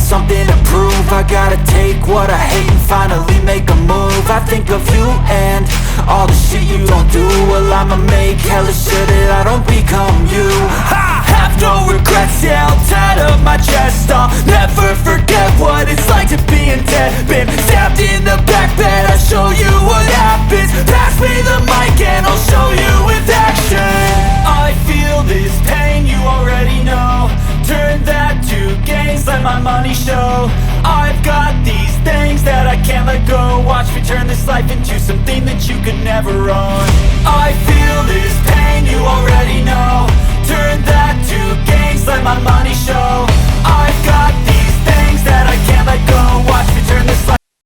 something to prove. I gotta take what I hate and finally make a move. I think of you and all the shit you don't do. Well, I'ma make hella sure that I don't become you. I have no regrets, yeah, I'll tie up my chest. I'll never forget what it's like to be in debt. Been stabbed in the back bed, I'll show you what happens. Pass me the mic and I'll show you with action. I feel this pain, you already know. Turn that to gains, let my money show. I've got these things that I can't let go. Watch me turn this life into something that you could never own. I feel this pain, you already know. Turn that to gains, let my money show. I've got these things that I can't let go.